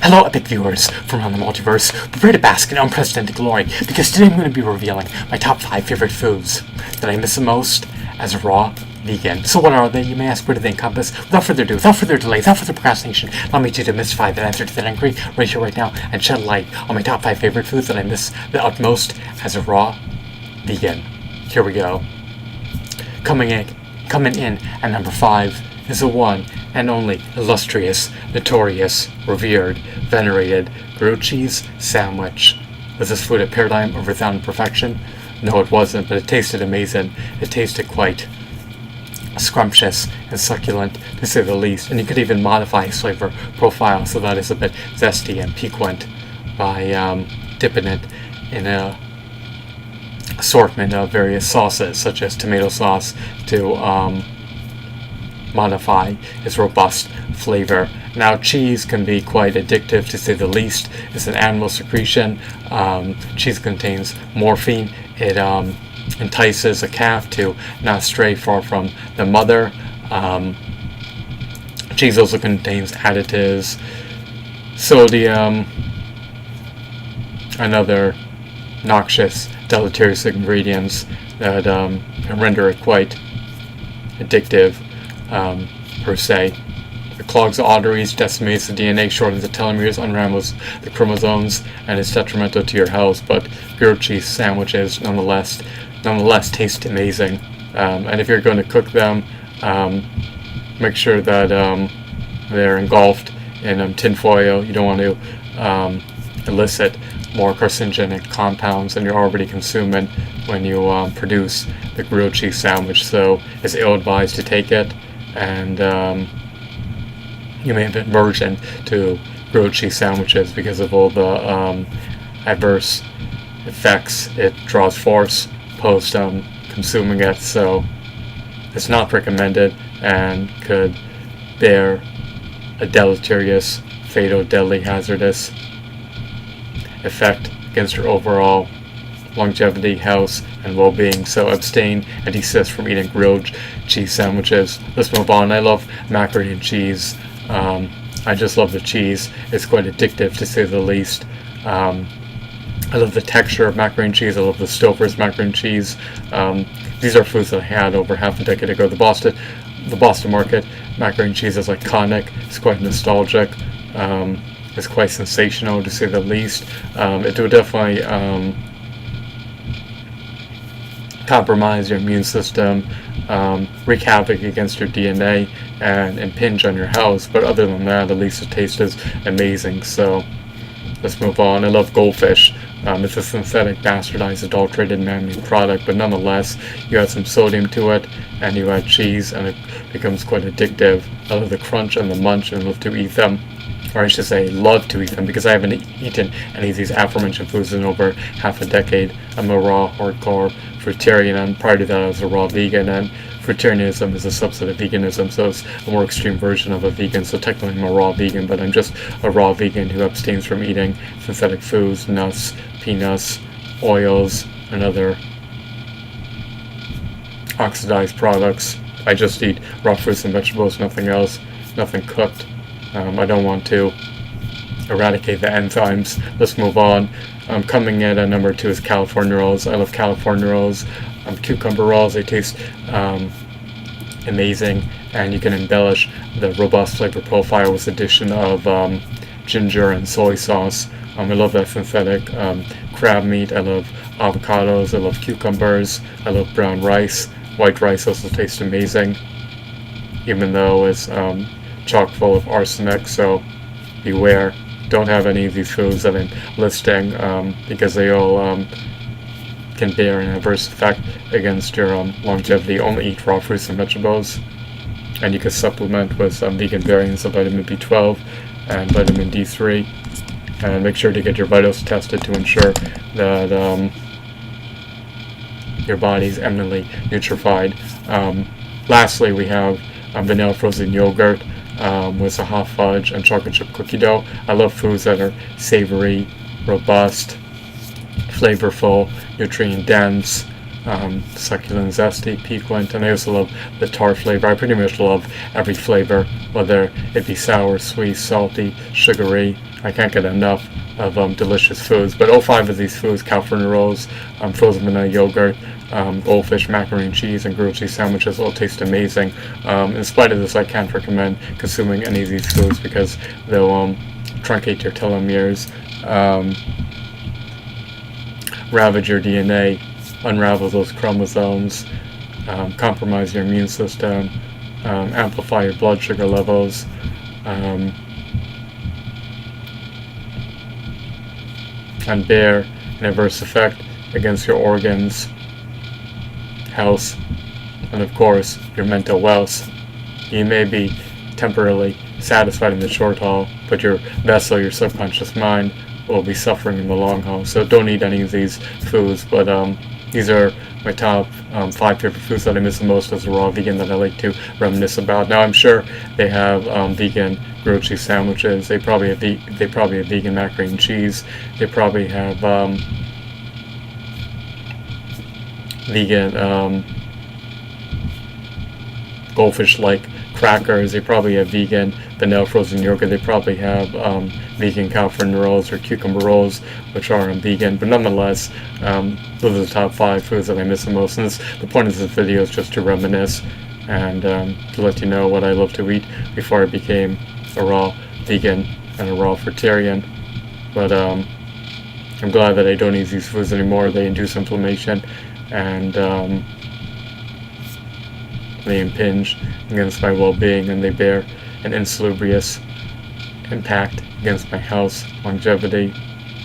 Hello, epic viewers from around the multiverse. Prepare to bask in unprecedented glory, because today I'm going to be revealing my top 5 favorite foods that I miss the most as a raw vegan. So what are they, you may ask? Where do they encompass? Without further ado, without further delay, without further procrastination, allow me to demystify that answer to that inquiry right here, right now, and shed light on my top 5 favorite foods that I miss the utmost as a raw vegan. Here we go. Coming in at number 5 is the one and only illustrious, notorious, revered, venerated grilled cheese sandwich. Was this food a paradigm of resounding perfection? No, it wasn't, but it tasted amazing. It tasted quite scrumptious and succulent, to say the least, and you could even modify its flavor profile so that it's a bit zesty and piquant by dipping it in a assortment of various sauces, such as tomato sauce, to modify its robust flavor. Now, cheese can be quite addictive, to say the least. It's an animal secretion. Cheese contains morphine. It entices a calf to not stray far from the mother. Cheese also contains additives, sodium, and other noxious, deleterious ingredients that render it quite addictive. Per se. It clogs the arteries, decimates the DNA, shortens the telomeres, unravels the chromosomes, and is detrimental to your health. But grilled cheese sandwiches nonetheless taste amazing. And if you're going to cook them, make sure that they're engulfed in tin foil. You don't want to elicit more carcinogenic compounds than you're already consuming when you produce the grilled cheese sandwich. So it's ill-advised to take it, and you may have an aversion to grilled cheese sandwiches because of all the adverse effects it draws forth post consuming it. So it's not recommended and could bear a deleterious, fatal, deadly, hazardous effect against your overall longevity, health, and well-being. So abstain and desist from eating grilled cheese sandwiches. Let's move on. I love macaroni and cheese. I just love the cheese. It's quite addictive, to say the least. I love the texture of macaroni and cheese. I love the Stouffer's macaroni and cheese. These are foods that I had over half a decade ago. The Boston Market macaroni and cheese is iconic. It's quite nostalgic. It's quite sensational, to say the least. It would definitely compromise your immune system, wreak havoc against your DNA, and impinge on your health. But other than that, at least the taste is amazing. So let's move on. I love goldfish. It's a synthetic, bastardized, adulterated, man-made product, but nonetheless, you add some sodium to it, and you add cheese, and it becomes quite addictive. I love the crunch and the munch, and love to eat them. Or I should say, love to eat them, because I haven't eaten any of these aforementioned foods in over half a decade. I'm a raw, hardcore fruitarian, and prior to that I was a raw vegan, and fruitarianism is a subset of veganism, so it's a more extreme version of a vegan. So technically I'm a raw vegan, but I'm just a raw vegan who abstains from eating synthetic foods, nuts, peanuts, oils, and other oxidized products. I just eat raw fruits and vegetables, nothing else, nothing cooked. I don't want to eradicate the enzymes. Let's move on. Coming in at number 2 is California rolls. I love California rolls. Cucumber rolls, they taste amazing, and you can embellish the robust flavor profile with the addition of ginger and soy sauce. I love that synthetic crab meat. I love avocados. I love cucumbers. I love brown rice. White rice also tastes amazing, even though it's chock full of arsenic, so beware. Don't have any of these foods that I'm listing, because they all can bear an adverse effect against your longevity. Only eat raw fruits and vegetables, and you can supplement with vegan variants of vitamin B12 and vitamin D3, and make sure to get your vitals tested to ensure that your body's eminently nutrified. Lastly, we have vanilla frozen yogurt with a hot fudge and chocolate chip cookie dough. I love foods that are savory, robust, flavorful, nutrient dense, succulent, zesty, piquant, and I also love the tart flavor. I pretty much love every flavor, whether it be sour, sweet, salty, sugary. I can't get enough of delicious foods. But all five of these foods, California rolls, frozen vanilla yogurt, goldfish, macaroni and cheese, and grilled cheese sandwiches all taste amazing. In spite of this, I can't recommend consuming any of these foods because they'll truncate your telomeres, ravage your DNA, unravel those chromosomes, compromise your immune system, amplify your blood sugar levels, and bear an adverse effect against your organs, health, and of course your mental wealth. You may be temporarily satisfied in the short haul, but your vessel, your subconscious mind, will be suffering in the long haul. So don't eat any of these foods, but these are my top 5 favorite foods that I miss the most as a raw vegan that I like to reminisce about. Now I'm sure they have vegan grilled cheese sandwiches. They probably have vegan macaroni and cheese. They probably have vegan goldfish-like crackers. They probably have vegan vanilla frozen yogurt. They probably have vegan California rolls or cucumber rolls, which are vegan. But nonetheless, those are the top 5 foods that I miss the most. And the point of this video is just to reminisce and to let you know what I love to eat before I became a raw vegan and a raw fruitarian. But I'm glad that I don't eat these foods anymore. They induce inflammation and they impinge against my well-being, and they bear an insalubrious impact against my health, longevity,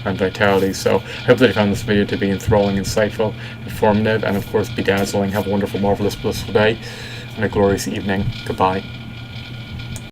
and vitality. So I hope that you found this video to be enthralling, insightful, informative, and of course bedazzling. Have a wonderful, marvelous, blissful day and a glorious evening. Goodbye.